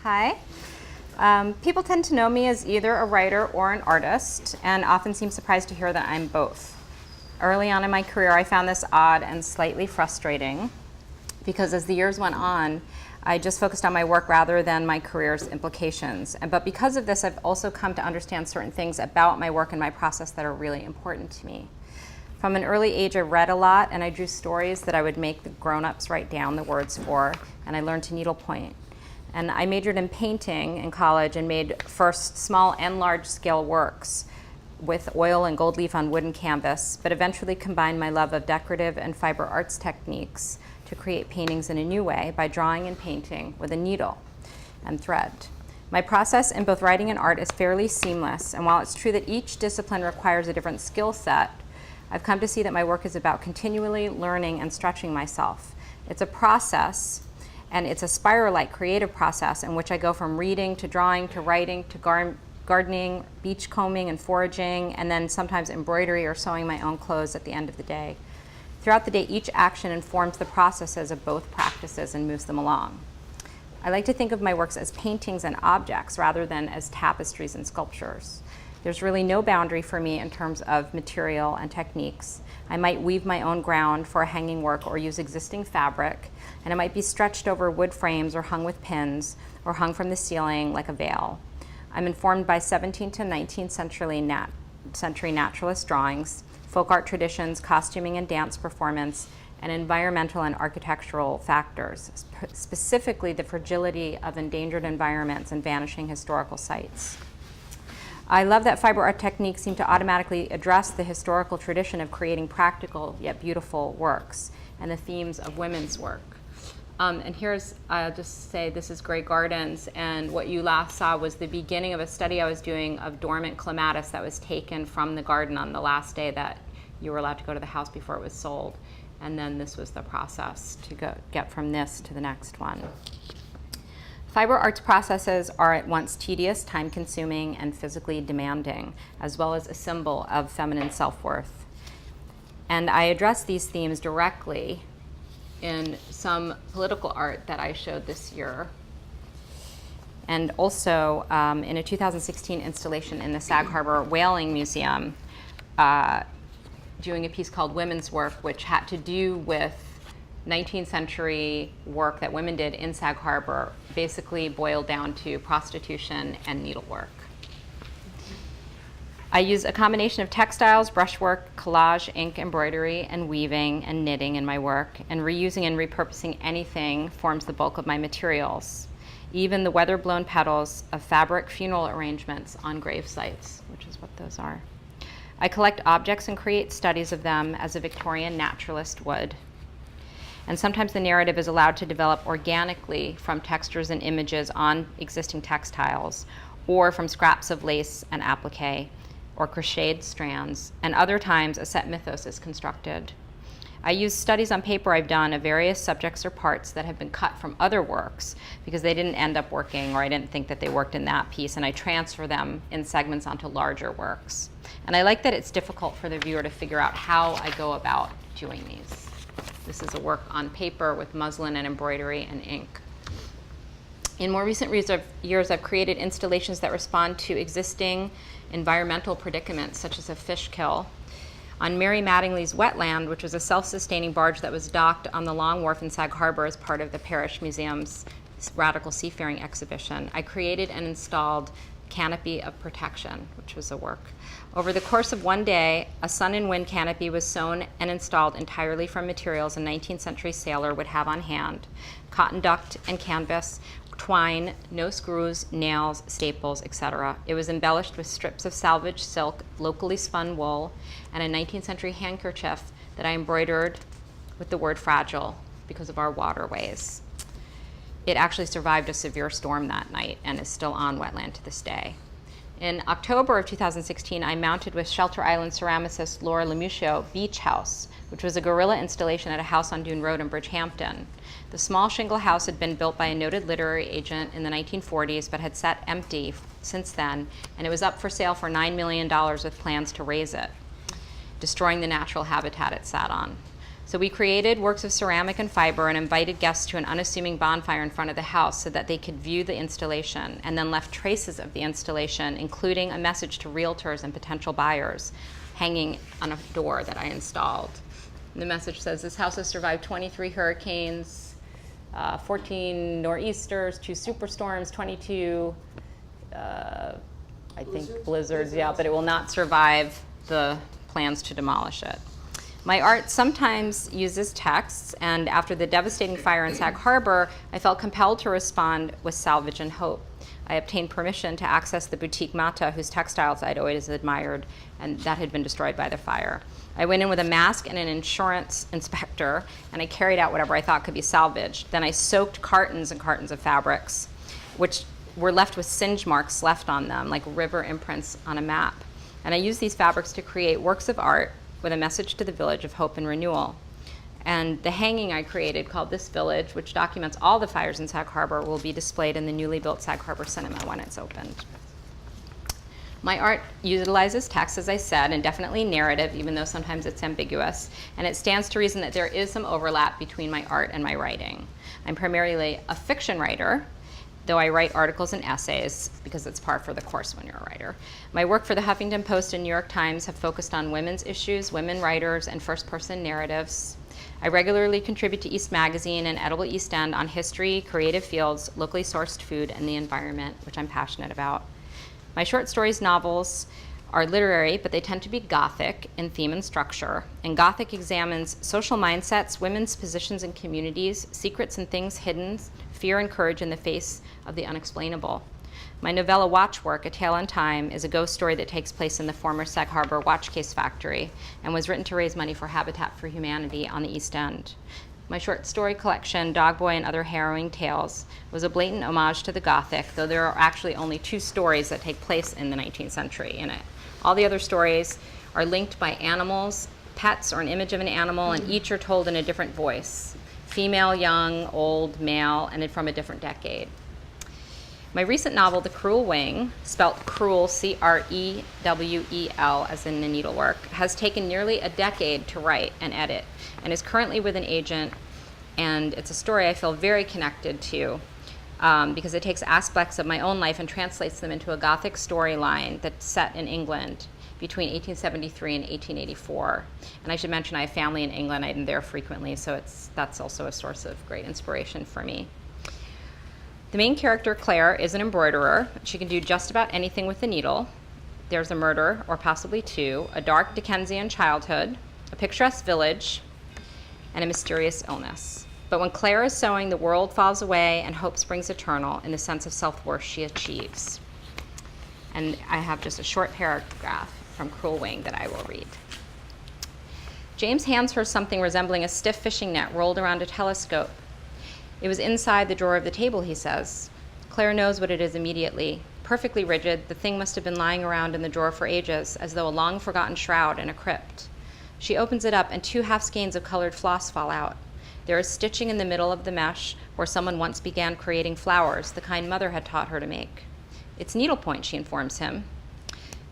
Hi. People tend to know me as either a writer or an artist, and often seem surprised to hear that I'm both. Early on in my career, I found this odd and slightly frustrating because as the years went on, I just focused on my work rather than my career's implications. But because of this, I've also come to understand certain things about my work and my process that are really important to me. From an early age, I read a lot, and I drew stories that I would make the grown-ups write down the words for, and I learned to needlepoint. And I majored in painting in college and made first small and large-scale works with oil and gold leaf on wooden canvas, but eventually combined my love of decorative and fiber arts techniques to create paintings in a new way by drawing and painting with a needle and thread. My process in both writing and art is fairly seamless, and while it's true that each discipline requires a different skill set, I've come to see that my work is about continually learning and stretching myself. It's a process, and it's a spiral-like creative process in which I go from reading to drawing to writing to gardening, beach combing and foraging, and then sometimes embroidery or sewing my own clothes at the end of the day. Throughout the day, each action informs the processes of both practices and moves them along. I like to think of my works as paintings and objects rather than as tapestries and sculptures. There's really no boundary for me in terms of material and techniques. I might weave my own ground for a hanging work or use existing fabric, and it might be stretched over wood frames or hung with pins or hung from the ceiling like a veil. I'm informed by 17th to 19th century naturalist drawings, folk art traditions, costuming and dance performance, and environmental and architectural factors, specifically the fragility of endangered environments and vanishing historical sites. I love that fiber art techniques seem to automatically address the historical tradition of creating practical yet beautiful works and the themes of women's work. And here's, I'll just say, this is Grey Gardens, and what you last saw was the beginning of a study I was doing of dormant clematis that was taken from the garden on the last day that you were allowed to go to the house before it was sold. And then this was the process to get from this to the next one. Fiber arts processes are at once tedious, time-consuming, and physically demanding, as well as a symbol of feminine self-worth. And I address these themes directly in some political art that I showed this year, and also in a 2016 installation in the Sag Harbor Whaling Museum, doing a piece called Women's Work, which had to do with 19th century work that women did in Sag Harbor, basically boiled down to prostitution and needlework. I use a combination of textiles, brushwork, collage, ink, embroidery, and weaving and knitting in my work, and reusing and repurposing anything forms the bulk of my materials, even the weather-blown petals of fabric funeral arrangements on grave sites, which is what those are. I collect objects and create studies of them as a Victorian naturalist would. And sometimes the narrative is allowed to develop organically from textures and images on existing textiles, or from scraps of lace and applique, or crocheted strands, and other times a set mythos is constructed. I use studies on paper I've done of various subjects or parts that have been cut from other works because they didn't end up working, or I didn't think that they worked in that piece, and I transfer them in segments onto larger works. And I like that it's difficult for the viewer to figure out how I go about doing these. This is a work on paper with muslin and embroidery and ink. In more recent years, I've created installations that respond to existing environmental predicaments, such as a fish kill. On Mary Mattingly's Wetland, which was a self-sustaining barge that was docked on the Long Wharf in Sag Harbor as part of the Parish Museum's Radical Seafaring exhibition, I created and installed Canopy of Protection, which was a work. Over the course of one day, a sun and wind canopy was sewn and installed entirely from materials a 19th century sailor would have on hand: cotton duct and canvas, twine, no screws, nails, staples, etc. It was embellished with strips of salvaged silk, locally spun wool, and a 19th century handkerchief that I embroidered with the word fragile because of our waterways. It actually survived a severe storm that night and is still on wetland to this day. In October of 2016, I mounted with Shelter Island ceramicist Laura Lemuscio Beach House, which was a guerrilla installation at a house on Dune Road in Bridgehampton. The small shingle house had been built by a noted literary agent in the 1940s, but had sat empty since then, and it was up for sale for $9 million with plans to raze it, destroying the natural habitat it sat on. So we created works of ceramic and fiber and invited guests to an unassuming bonfire in front of the house so that they could view the installation, and then left traces of the installation, including a message to realtors and potential buyers, hanging on a door that I installed. And the message says, "This house has survived 23 hurricanes, 14 nor'easters, 2 superstorms, 22, blizzards, yeah, but it will not survive the plans to demolish it." My art sometimes uses texts, and after the devastating fire in Sag Harbor, I felt compelled to respond with salvage and hope. I obtained permission to access the boutique Mata, whose textiles I'd always admired, and that had been destroyed by the fire. I went in with a mask and an insurance inspector, and I carried out whatever I thought could be salvaged. Then I soaked cartons and cartons of fabrics, which were left with singe marks left on them, like river imprints on a map. And I used these fabrics to create works of art with a message to the village of hope and renewal. And the hanging I created, called This Village, which documents all the fires in Sag Harbor, will be displayed in the newly built Sag Harbor Cinema when it's opened. My art utilizes text, as I said, and definitely narrative, even though sometimes it's ambiguous. And it stands to reason that there is some overlap between my art and my writing. I'm primarily a fiction writer, though I write articles and essays because it's par for the course when you're a writer. My work for the Huffington Post and New York Times have focused on women's issues, women writers, and first-person narratives. I regularly contribute to East Magazine and Edible East End on history, creative fields, locally sourced food, and the environment, which I'm passionate about. My short stories novels are literary, but they tend to be Gothic in theme and structure. And Gothic examines social mindsets, women's positions in communities, secrets and things hidden, fear and courage in the face of the unexplainable. My novella Watchwork, A Tale in Time, is a ghost story that takes place in the former Sag Harbor watch case factory and was written to raise money for Habitat for Humanity on the East End. My short story collection, Dog Boy and Other Harrowing Tales, was a blatant homage to the Gothic, though there are actually only 2 stories that take place in the 19th century in it. All the other stories are linked by animals, pets, or an image of an animal, and each are told in a different voice: female, young, old, male, and from a different decade. My recent novel, The Cruel Wing, spelt cruel, C-R-E-W-E-L, as in the Needlework, has taken nearly a decade to write and edit, and is currently with an agent, and it's a story I feel very connected to because it takes aspects of my own life and translates them into a Gothic storyline that's set in England between 1873 and 1884. And I should mention I have family in England. I'm there frequently, so that's also a source of great inspiration for me. The main character, Claire, is an embroiderer. She can do just about anything with the needle. There's a murder, or possibly 2, a dark Dickensian childhood, a picturesque village, and a mysterious illness. But when Claire is sewing, the world falls away and hope springs eternal in the sense of self-worth she achieves. And I have just a short paragraph from Cruel Wing that I will read. James hands her something resembling a stiff fishing net rolled around a telescope. It was inside the drawer of the table, he says. Claire knows what it is immediately. Perfectly rigid, the thing must have been lying around in the drawer for ages, as though a long-forgotten shroud in a crypt. She opens it up, and 2 half skeins of colored floss fall out. There is stitching in the middle of the mesh where someone once began creating flowers, the kind Mother had taught her to make. It's needlepoint, she informs him.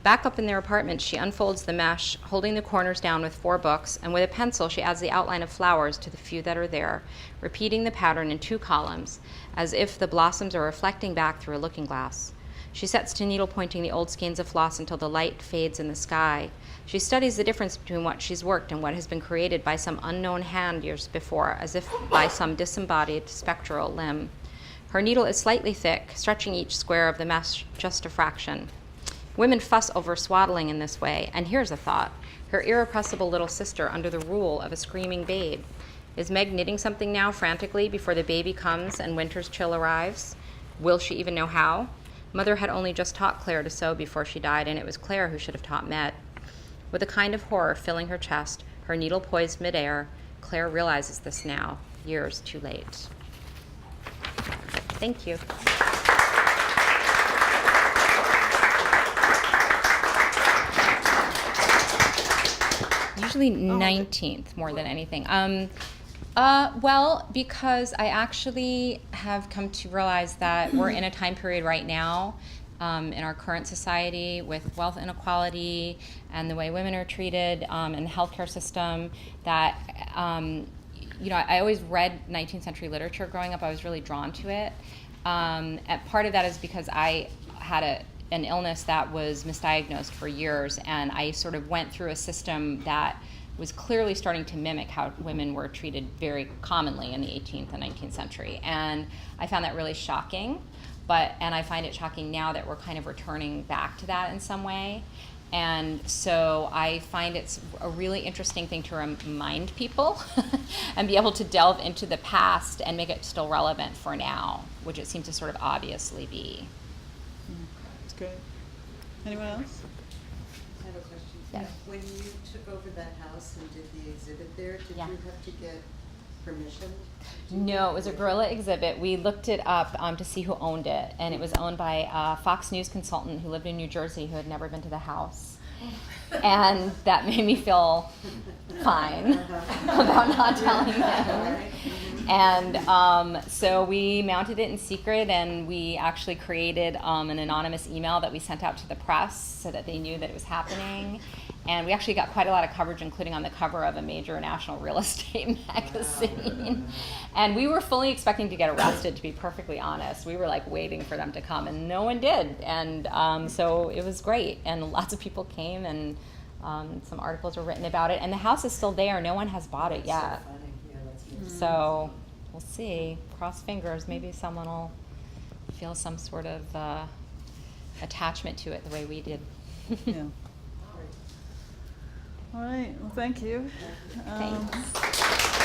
Back up in their apartment, she unfolds the mesh, holding the corners down with 4 books, and with a pencil she adds the outline of flowers to the few that are there, repeating the pattern in 2 columns, as if the blossoms are reflecting back through a looking glass. She sets to needlepointing the old skeins of floss until the light fades in the sky. She studies the difference between what she's worked and what has been created by some unknown hand years before, as if by some disembodied spectral limb. Her needle is slightly thick, stretching each square of the mesh just a fraction. Women fuss over swaddling in this way, and here's a thought: her irrepressible little sister under the rule of a screaming babe. Is Meg knitting something now frantically before the baby comes and winter's chill arrives? Will she even know how? Mother had only just taught Claire to sew before she died, and it was Claire who should have taught Med. With a kind of horror filling her chest, her needle poised midair, Claire realizes this now, years too late. Thank you. Usually 19th more than anything. Well, because I actually have come to realize that we're in a time period right now in our current society with wealth inequality and the way women are treated in the healthcare system that, I always read 19th century literature growing up. I was really drawn to it. And part of that is because I had an illness that was misdiagnosed for years, and I sort of went through a system that was clearly starting to mimic how women were treated very commonly in the 18th and 19th century. And I found that really shocking, and I find it shocking now that we're kind of returning back to that in some way. And so I find it's a really interesting thing to remind people and be able to delve into the past and make it still relevant for now, which it seems to sort of obviously be. That's great. Anyone else? I have a question. Yes. When you took over that house and did the exhibit there, did Yeah. you have to get permission? No, it was a guerrilla exhibit. We looked it up to see who owned it, and it was owned by a Fox News consultant who lived in New Jersey who had never been to the house. And that made me feel fine about not telling him. And so we mounted it in secret, and we actually created an anonymous email that we sent out to the press so that they knew that it was happening. And we actually got quite a lot of coverage, including on the cover of a major national real estate magazine. And we were fully expecting to get arrested, to be perfectly honest. We were like waiting for them to come, and no one did. And so it was great. And lots of people came, and some articles were written about it. And the house is still there. No one has bought it yet. So funny. Yeah, that's amazing. So we'll see. Cross fingers. Maybe someone will feel some sort of attachment to it the way we did. Yeah. All right. Well, thank you. Thanks.